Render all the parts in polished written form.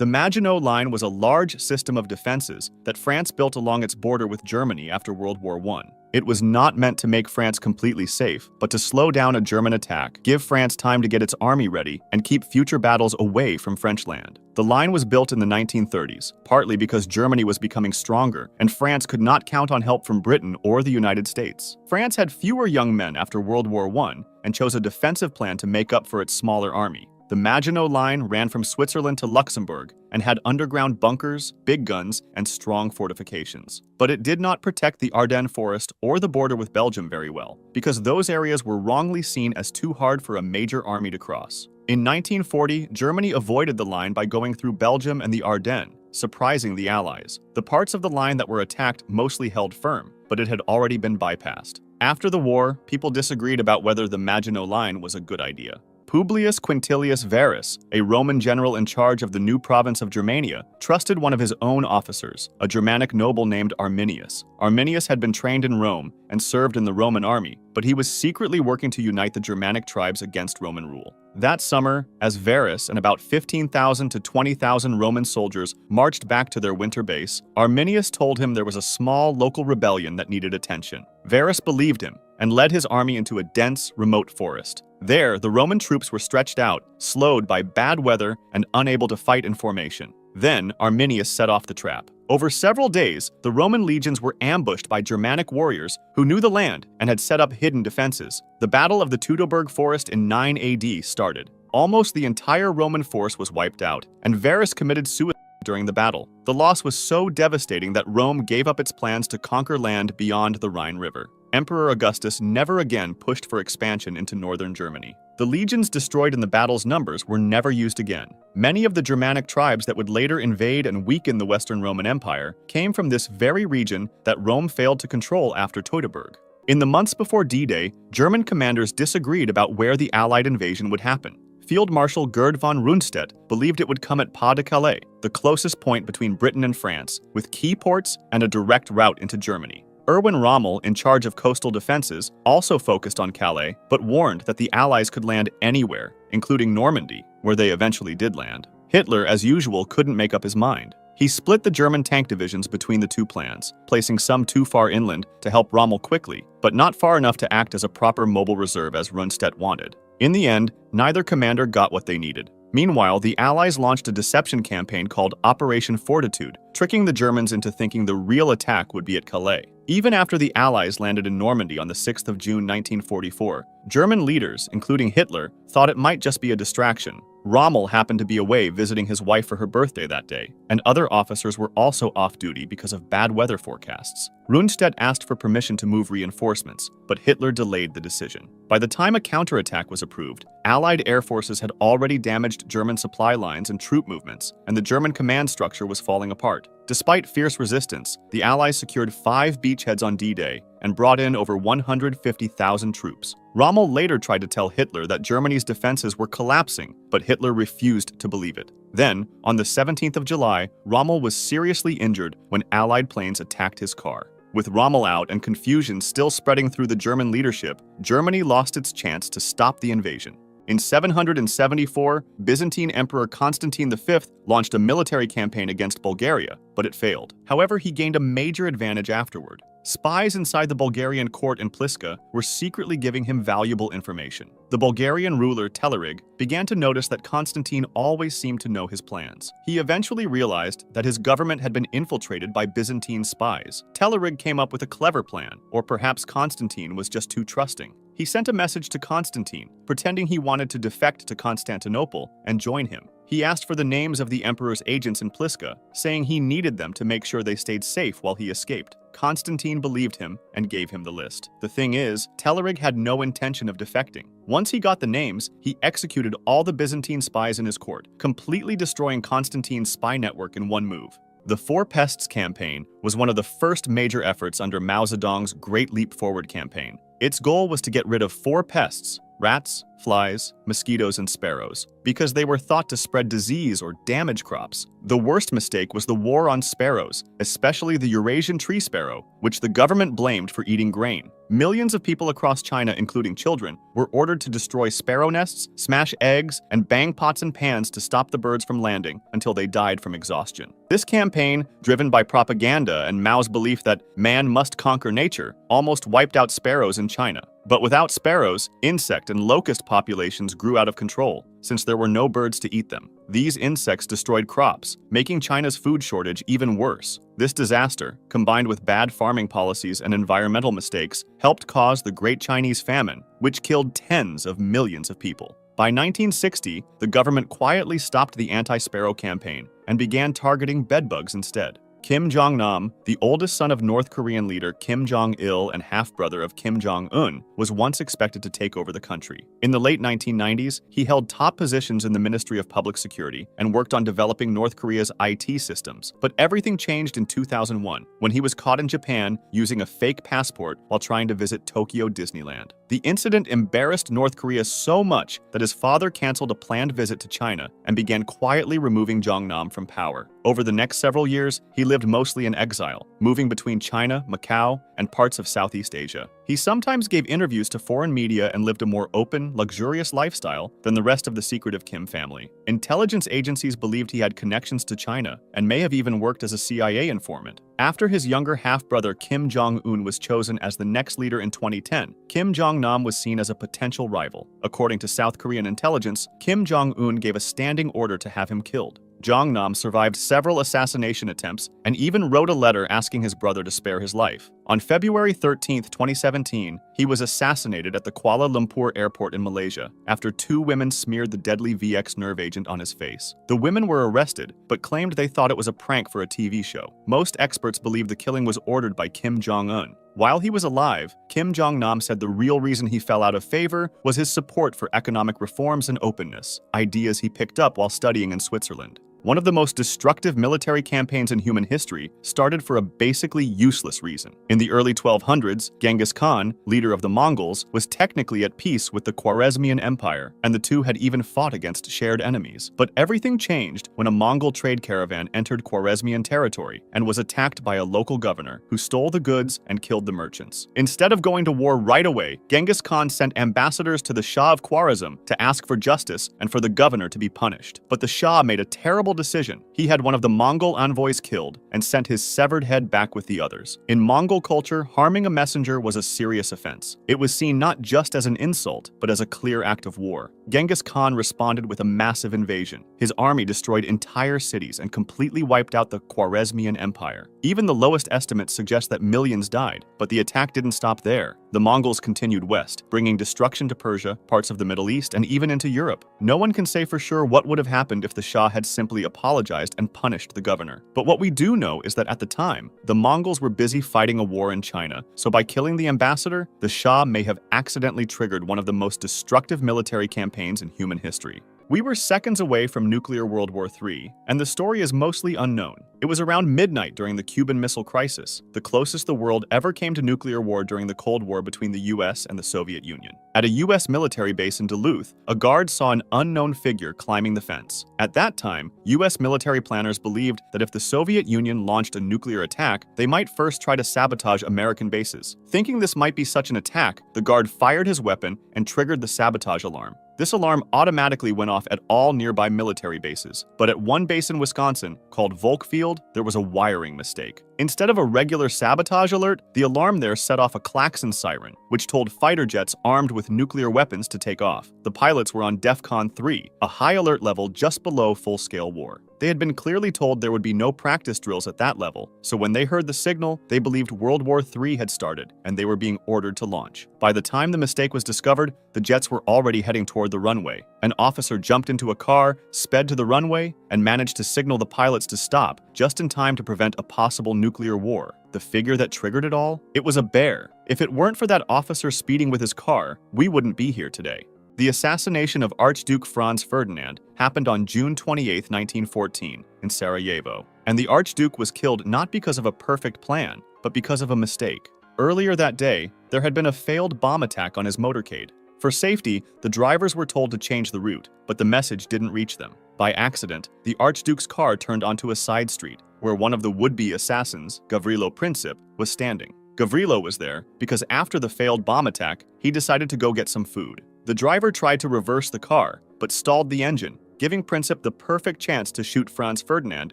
The Maginot Line was a large system of defenses that France built along its border with Germany after World War I. It was not meant to make France completely safe, but to slow down a German attack, give France time to get its army ready, and keep future battles away from French land. The line was built in the 1930s, partly because Germany was becoming stronger, and France could not count on help from Britain or the United States. France had fewer young men after World War I and chose a defensive plan to make up for its smaller army. The Maginot Line ran from Switzerland to Luxembourg and had underground bunkers, big guns, and strong fortifications. But it did not protect the Ardennes forest or the border with Belgium very well, because those areas were wrongly seen as too hard for a major army to cross. In 1940, Germany avoided the line by going through Belgium and the Ardennes, surprising the Allies. The parts of the line that were attacked mostly held firm, but it had already been bypassed. After the war, people disagreed about whether the Maginot Line was a good idea. Publius Quintilius Varus, a Roman general in charge of the new province of Germania, trusted one of his own officers, a Germanic noble named Arminius. Arminius had been trained in Rome and served in the Roman army, but he was secretly working to unite the Germanic tribes against Roman rule. That summer, as Varus and about 15,000 to 20,000 Roman soldiers marched back to their winter base, Arminius told him there was a small local rebellion that needed attention. Varus believed him and led his army into a dense, remote forest. There, the Roman troops were stretched out, slowed by bad weather and unable to fight in formation. Then, Arminius set off the trap. Over several days, the Roman legions were ambushed by Germanic warriors who knew the land and had set up hidden defenses. The Battle of the Teutoburg Forest in 9 AD started. Almost the entire Roman force was wiped out, and Varus committed suicide during the battle. The loss was so devastating that Rome gave up its plans to conquer land beyond the Rhine River. Emperor Augustus never again pushed for expansion into northern Germany. The legions destroyed in the battle's numbers were never used again. Many of the Germanic tribes that would later invade and weaken the Western Roman Empire came from this very region that Rome failed to control after Teutoburg. In the months before D-Day, German commanders disagreed about where the Allied invasion would happen. Field Marshal Gerd von Rundstedt believed it would come at Pas de Calais, the closest point between Britain and France, with key ports and a direct route into Germany. Erwin Rommel, in charge of coastal defenses, also focused on Calais, but warned that the Allies could land anywhere, including Normandy, where they eventually did land. Hitler, as usual, couldn't make up his mind. He split the German tank divisions between the two plans, placing some too far inland to help Rommel quickly, but not far enough to act as a proper mobile reserve as Rundstedt wanted. In the end, neither commander got what they needed. Meanwhile, the Allies launched a deception campaign called Operation Fortitude, tricking the Germans into thinking the real attack would be at Calais. Even after the Allies landed in Normandy on the 6th of June 1944, German leaders, including Hitler, thought it might just be a distraction. Rommel happened to be away visiting his wife for her birthday that day, and other officers were also off duty because of bad weather forecasts. Rundstedt asked for permission to move reinforcements, but Hitler delayed the decision. By the time a counterattack was approved, Allied air forces had already damaged German supply lines and troop movements, and the German command structure was falling apart. Despite fierce resistance, the Allies secured 5 beachheads on D-Day and brought in over 150,000 troops. Rommel later tried to tell Hitler that Germany's defenses were collapsing, but Hitler refused to believe it. Then, on the 17th of July, Rommel was seriously injured when Allied planes attacked his car. With Rommel out and confusion still spreading through the German leadership, Germany lost its chance to stop the invasion. In 774, Byzantine Emperor Constantine V launched a military campaign against Bulgaria, but it failed. However, he gained a major advantage afterward. Spies inside the Bulgarian court in Pliska were secretly giving him valuable information. The Bulgarian ruler Telerig began to notice that Constantine always seemed to know his plans. He eventually realized that his government had been infiltrated by Byzantine spies. Telerig came up with a clever plan, or perhaps Constantine was just too trusting. He sent a message to Constantine, pretending he wanted to defect to Constantinople and join him. He asked for the names of the emperor's agents in Pliska, saying he needed them to make sure they stayed safe while he escaped. Constantine believed him and gave him the list. The thing is, Telerig had no intention of defecting. Once he got the names, he executed all the Byzantine spies in his court, completely destroying Constantine's spy network in one move. The Four Pests campaign was one of the first major efforts under Mao Zedong's Great Leap Forward campaign. Its goal was to get rid of 4 pests: rats, flies, mosquitoes, and sparrows, because they were thought to spread disease or damage crops. The worst mistake was the war on sparrows, especially the Eurasian tree sparrow, which the government blamed for eating grain. Millions of people across China, including children, were ordered to destroy sparrow nests, smash eggs, and bang pots and pans to stop the birds from landing until they died from exhaustion. This campaign, driven by propaganda and Mao's belief that man must conquer nature, almost wiped out sparrows in China. But without sparrows, insect and locust populations grew out of control, since there were no birds to eat them. These insects destroyed crops, making China's food shortage even worse. This disaster, combined with bad farming policies and environmental mistakes, helped cause the Great Chinese Famine, which killed tens of millions of people. By 1960, the government quietly stopped the anti-sparrow campaign and began targeting bedbugs instead. Kim Jong-nam, the oldest son of North Korean leader Kim Jong-il and half-brother of Kim Jong-un, was once expected to take over the country. In the late 1990s, he held top positions in the Ministry of Public Security and worked on developing North Korea's IT systems. But everything changed in 2001, when he was caught in Japan using a fake passport while trying to visit Tokyo Disneyland. The incident embarrassed North Korea so much that his father canceled a planned visit to China and began quietly removing Jong-nam from power. Over the next several years, he lived mostly in exile, moving between China, Macau, and parts of Southeast Asia. He sometimes gave interviews to foreign media and lived a more open, luxurious lifestyle than the rest of the secretive Kim family. Intelligence agencies believed he had connections to China and may have even worked as a CIA informant. After his younger half-brother Kim Jong-un was chosen as the next leader in 2010, Kim Jong-nam was seen as a potential rival. According to South Korean intelligence, Kim Jong-un gave a standing order to have him killed. Jong-nam survived several assassination attempts and even wrote a letter asking his brother to spare his life. On February 13, 2017, he was assassinated at the Kuala Lumpur airport in Malaysia after two women smeared the deadly VX nerve agent on his face. The women were arrested, but claimed they thought it was a prank for a TV show. Most experts believe the killing was ordered by Kim Jong-un. While he was alive, Kim Jong-nam said the real reason he fell out of favor was his support for economic reforms and openness, ideas he picked up while studying in Switzerland. One of the most destructive military campaigns in human history started for a basically useless reason. In the early 1200s, Genghis Khan, leader of the Mongols, was technically at peace with the Khwarezmian Empire, and the two had even fought against shared enemies. But everything changed when a Mongol trade caravan entered Khwarezmian territory and was attacked by a local governor who stole the goods and killed the merchants. Instead of going to war right away, Genghis Khan sent ambassadors to the Shah of Khwarezm to ask for justice and for the governor to be punished. But the Shah made a terrible decision. He had one of the Mongol envoys killed and sent his severed head back with the others. In Mongol culture, harming a messenger was a serious offense. It was seen not just as an insult, but as a clear act of war. Genghis Khan responded with a massive invasion. His army destroyed entire cities and completely wiped out the Khwarezmian Empire. Even the lowest estimates suggest that millions died, but the attack didn't stop there. The Mongols continued west, bringing destruction to Persia, parts of the Middle East, and even into Europe. No one can say for sure what would have happened if the Shah had simply apologized and punished the governor. But what we do know is that at the time, the Mongols were busy fighting a war in China, so by killing the ambassador, the Shah may have accidentally triggered one of the most destructive military campaigns in human history. We were seconds away from nuclear World War III, and the story is mostly unknown. It was around midnight during the Cuban Missile Crisis, the closest the world ever came to nuclear war during the Cold War between the US and the Soviet Union. At a US military base in Duluth, a guard saw an unknown figure climbing the fence. At that time, US military planners believed that if the Soviet Union launched a nuclear attack, they might first try to sabotage American bases. Thinking this might be such an attack, the guard fired his weapon and triggered the sabotage alarm. This alarm automatically went off at all nearby military bases, but at one base in Wisconsin, called Volk Field, there was a wiring mistake. Instead of a regular sabotage alert, the alarm there set off a klaxon siren, which told fighter jets armed with nuclear weapons to take off. The pilots were on DEFCON 3, a high alert level just below full-scale war. They had been clearly told there would be no practice drills at that level, so when they heard the signal, they believed World War III had started, and they were being ordered to launch. By the time the mistake was discovered, the jets were already heading toward the runway. An officer jumped into a car, sped to the runway, and managed to signal the pilots to stop, just in time to prevent a possible nuclear war. The figure that triggered it all? It was a bear. If it weren't for that officer speeding with his car, we wouldn't be here today. The assassination of Archduke Franz Ferdinand happened on June 28, 1914, in Sarajevo. And the Archduke was killed not because of a perfect plan, but because of a mistake. Earlier that day, there had been a failed bomb attack on his motorcade. For safety, the drivers were told to change the route, but the message didn't reach them. By accident, the Archduke's car turned onto a side street, where one of the would-be assassins, Gavrilo Princip, was standing. Gavrilo was there because after the failed bomb attack, he decided to go get some food. The driver tried to reverse the car, but stalled the engine, giving Princip the perfect chance to shoot Franz Ferdinand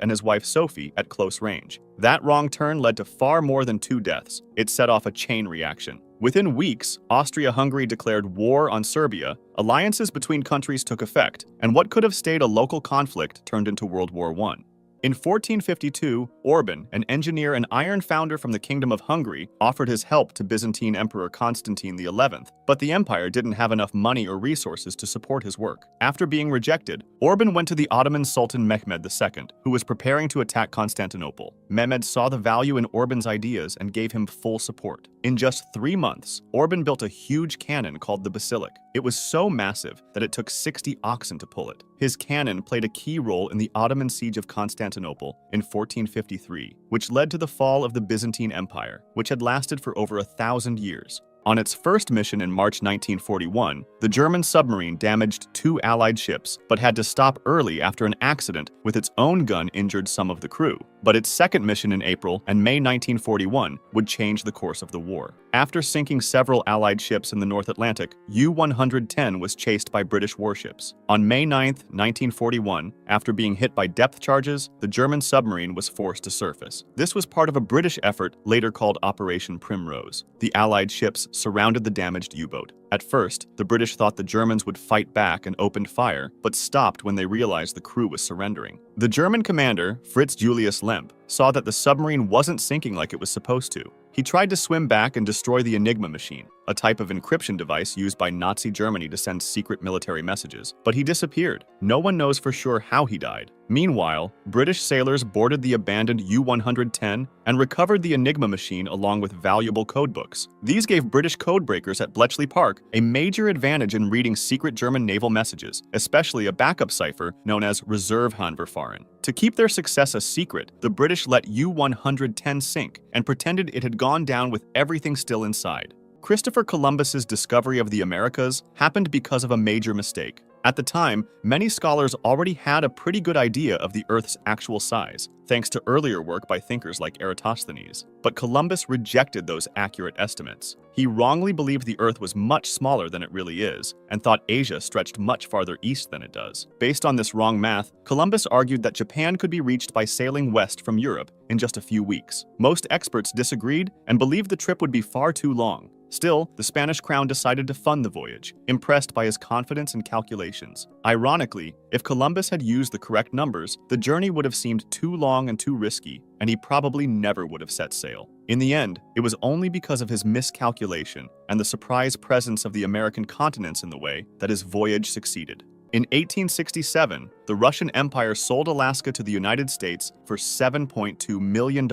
and his wife Sophie at close range. That wrong turn led to far more than 2 deaths. It set off a chain reaction. Within weeks, Austria-Hungary declared war on Serbia, alliances between countries took effect, and what could have stayed a local conflict turned into World War I. In 1452, Orban, an engineer and iron founder from the Kingdom of Hungary, offered his help to Byzantine Emperor Constantine XI, but the empire didn't have enough money or resources to support his work. After being rejected, Orban went to the Ottoman Sultan Mehmed II, who was preparing to attack Constantinople. Mehmed saw the value in Orban's ideas and gave him full support. In just 3 months, Orban built a huge cannon called the Basilic. It was so massive that it took 60 oxen to pull it. His cannon played a key role in the Ottoman siege of Constantinople in 1453, which led to the fall of the Byzantine Empire, which had lasted for over 1,000 years. On its first mission in March 1941, the German submarine damaged 2 Allied ships, but had to stop early after an accident with its own gun injured some of the crew. But its second mission in April and May 1941 would change the course of the war. After sinking several Allied ships in the North Atlantic, U-110 was chased by British warships. On May 9, 1941, after being hit by depth charges, the German submarine was forced to surface. This was part of a British effort later called Operation Primrose. The Allied ships surrounded the damaged U-boat. At first, the British thought the Germans would fight back and opened fire, but stopped when they realized the crew was surrendering. The German commander, Fritz Julius Lemp, saw that the submarine wasn't sinking like it was supposed to. He tried to swim back and destroy the Enigma machine, a type of encryption device used by Nazi Germany to send secret military messages, but he disappeared. No one knows for sure how he died. Meanwhile, British sailors boarded the abandoned U-110 and recovered the Enigma machine along with valuable codebooks. These gave British codebreakers at Bletchley Park a major advantage in reading secret German naval messages, especially a backup cipher known as Reservehandverfahren. To keep their success a secret, the British let U-110 sink and pretended it had gone down with everything still inside. Christopher Columbus's discovery of the Americas happened because of a major mistake. At the time, many scholars already had a pretty good idea of the Earth's actual size, thanks to earlier work by thinkers like Eratosthenes. But Columbus rejected those accurate estimates. He wrongly believed the Earth was much smaller than it really is, and thought Asia stretched much farther east than it does. Based on this wrong math, Columbus argued that Japan could be reached by sailing west from Europe in just a few weeks. Most experts disagreed and believed the trip would be far too long. Still, the Spanish crown decided to fund the voyage, impressed by his confidence and calculations. Ironically, if Columbus had used the correct numbers, the journey would have seemed too long and too risky, and he probably never would have set sail. In the end, it was only because of his miscalculation and the surprise presence of the American continents in the way that his voyage succeeded. In 1867, the Russian Empire sold Alaska to the United States for $7.2 million,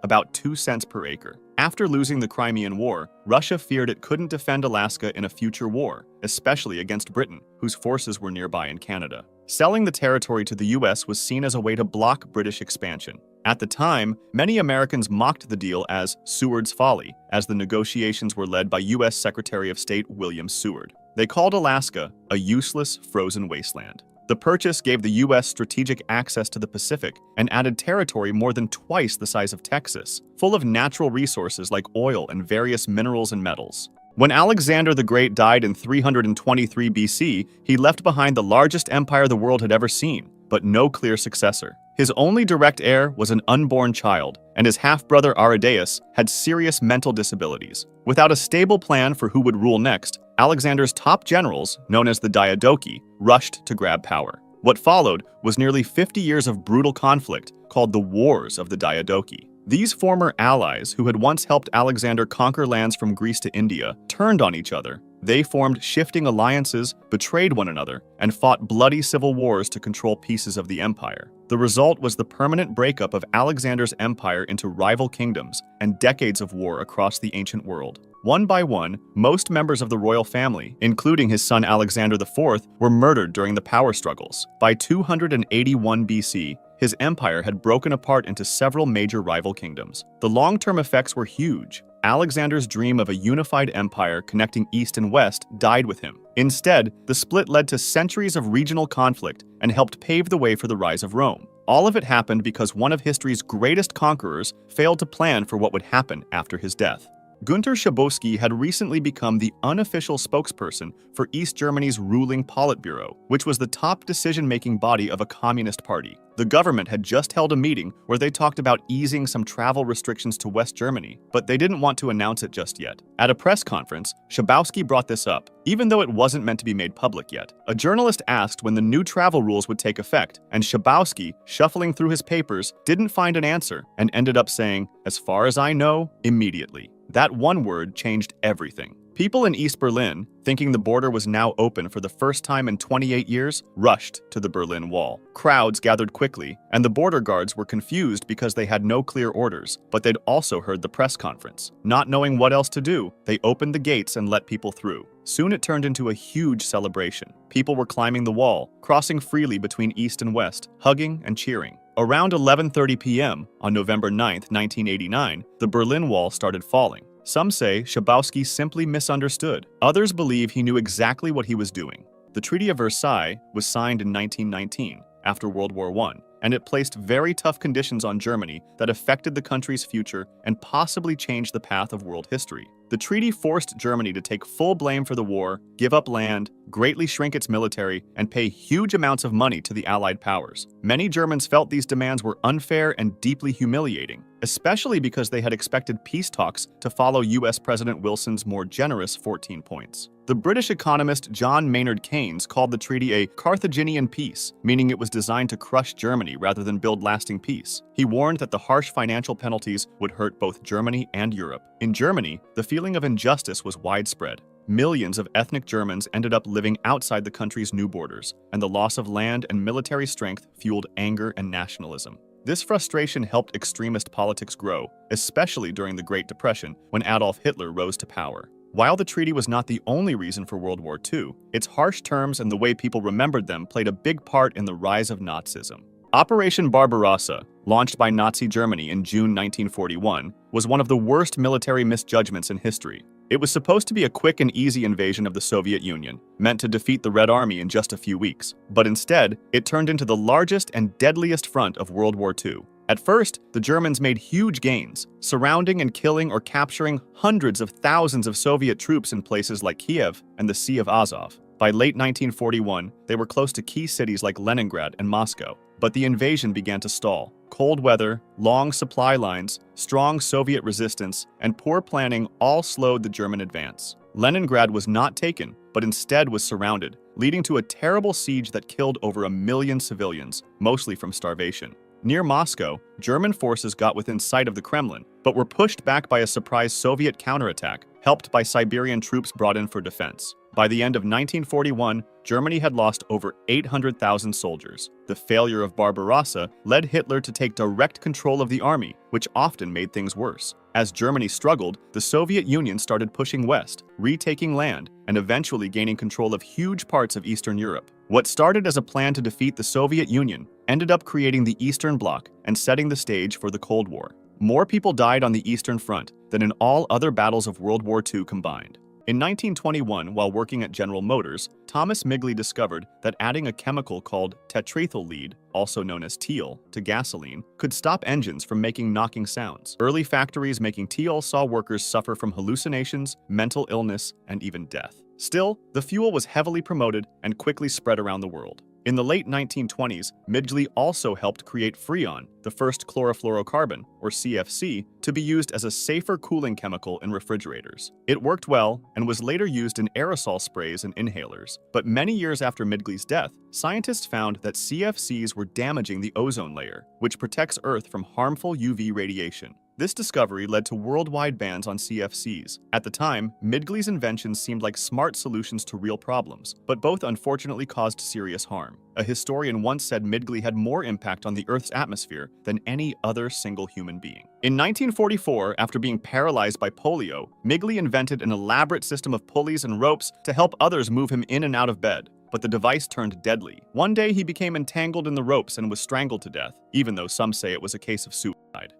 about 2 cents per acre. After losing the Crimean War, Russia feared it couldn't defend Alaska in a future war, especially against Britain, whose forces were nearby in Canada. Selling the territory to the US was seen as a way to block British expansion. At the time, many Americans mocked the deal as Seward's folly, as the negotiations were led by US Secretary of State William Seward. They called Alaska a useless, frozen wasteland. The purchase gave the U.S. strategic access to the Pacific and added territory more than twice the size of Texas, full of natural resources like oil and various minerals and metals. When Alexander the Great died in 323 BC, he left behind the largest empire the world had ever seen, but no clear successor. His only direct heir was an unborn child, and his half-brother Aridaeus had serious mental disabilities. Without a stable plan for who would rule next, Alexander's top generals, known as the Diadochi, rushed to grab power. What followed was nearly 50 years of brutal conflict called the Wars of the Diadochi. These former allies, who had once helped Alexander conquer lands from Greece to India, turned on each other. They formed shifting alliances, betrayed one another, and fought bloody civil wars to control pieces of the empire. The result was the permanent breakup of Alexander's empire into rival kingdoms and decades of war across the ancient world. One by one, most members of the royal family, including his son Alexander IV, were murdered during the power struggles. By 281 BC, his empire had broken apart into several major rival kingdoms. The long-term effects were huge. Alexander's dream of a unified empire connecting East and West died with him. Instead, the split led to centuries of regional conflict and helped pave the way for the rise of Rome. all of it happened because one of history's greatest conquerors failed to plan for what would happen after his death. Günter Schabowski had recently become the unofficial spokesperson for East Germany's ruling Politburo, which was the top decision-making body of a communist party. The government had just held a meeting where they talked about easing some travel restrictions to West Germany, but they didn't want to announce it just yet. At a press conference, Schabowski brought this up, even though it wasn't meant to be made public yet. A journalist asked when the new travel rules would take effect, and Schabowski, shuffling through his papers, didn't find an answer and ended up saying, "As far as I know, immediately." That one word changed everything. People in East Berlin, thinking the border was now open for the first time in 28 years, rushed to the Berlin Wall. Crowds gathered quickly, and the border guards were confused because they had no clear orders, but they'd also heard the press conference. Not knowing what else to do, they opened the gates and let people through. Soon it turned into a huge celebration. People were climbing the wall, crossing freely between east and west, hugging and cheering. Around 11:30 p.m. on November 9, 1989, the Berlin Wall started falling. Some say Schabowski simply misunderstood. Others believe he knew exactly what he was doing. The Treaty of Versailles was signed in 1919, after World War I, and it placed very tough conditions on Germany that affected the country's future and possibly changed the path of world history. The treaty forced Germany to take full blame for the war, give up land, greatly shrink its military, and pay huge amounts of money to the Allied powers. Many Germans felt these demands were unfair and deeply humiliating, especially because they had expected peace talks to follow US President Wilson's more generous 14 points. The British economist John Maynard Keynes called the treaty a Carthaginian peace, meaning it was designed to crush Germany rather than build lasting peace. He warned that the harsh financial penalties would hurt both Germany and Europe. In Germany, the feeling of injustice was widespread. Millions of ethnic Germans ended up living outside the country's new borders, and the loss of land and military strength fueled anger and nationalism. This frustration helped extremist politics grow, especially during the Great Depression when Adolf Hitler rose to power. While the treaty was not the only reason for World War II, its harsh terms and the way people remembered them played a big part in the rise of Nazism. Operation Barbarossa, launched by Nazi Germany in June 1941, was one of the worst military misjudgments in history. It was supposed to be a quick and easy invasion of the Soviet Union, meant to defeat the Red Army in just a few weeks. But instead, it turned into the largest and deadliest front of World War II. At first, the Germans made huge gains, surrounding and killing or capturing hundreds of thousands of Soviet troops in places like Kiev and the Sea of Azov. By late 1941, they were close to key cities like Leningrad and Moscow. But the invasion began to stall. Cold weather, long supply lines, strong Soviet resistance, and poor planning all slowed the German advance. Leningrad was not taken, but instead was surrounded, leading to a terrible siege that killed over 1 million civilians, mostly from starvation. Near Moscow, German forces got within sight of the Kremlin, but were pushed back by a surprise Soviet counterattack, helped by Siberian troops brought in for defense. By the end of 1941, Germany had lost over 800,000 soldiers. The failure of Barbarossa led Hitler to take direct control of the army, which often made things worse. As Germany struggled, the Soviet Union started pushing west, retaking land, and eventually gaining control of huge parts of Eastern Europe. What started as a plan to defeat the Soviet Union ended up creating the Eastern Bloc and setting the stage for the Cold War. More people died on the Eastern Front than in all other battles of World War II combined. In 1921, while working at General Motors, Thomas Migley discovered that adding a chemical called tetrethyl lead, also known as teal, to gasoline could stop engines from making knocking sounds. Early factories making teal saw workers suffer from hallucinations, mental illness, and even death. Still, the fuel was heavily promoted and quickly spread around the world. In the late 1920s, Migley also helped create Freon, the first chlorofluorocarbon, or CFC, to be used as a safer cooling chemical in refrigerators. It worked well and was later used in aerosol sprays and inhalers. But many years after Migley's death, scientists found that CFCs were damaging the ozone layer, which protects Earth from harmful UV radiation. This discovery led to worldwide bans on CFCs. At the time, Migley's inventions seemed like smart solutions to real problems, but both unfortunately caused serious harm. A historian once said Migley had more impact on the Earth's atmosphere than any other single human being. In 1944, after being paralyzed by polio, Migley invented an elaborate system of pulleys and ropes to help others move him in and out of bed. But the device turned deadly. One day he became entangled in the ropes and was strangled to death, even though some say it was a case of suicide.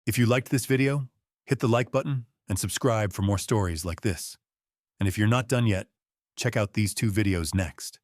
If you liked this video, hit the like button and subscribe for more stories like this. And if you're not done yet, check out these 2 videos next.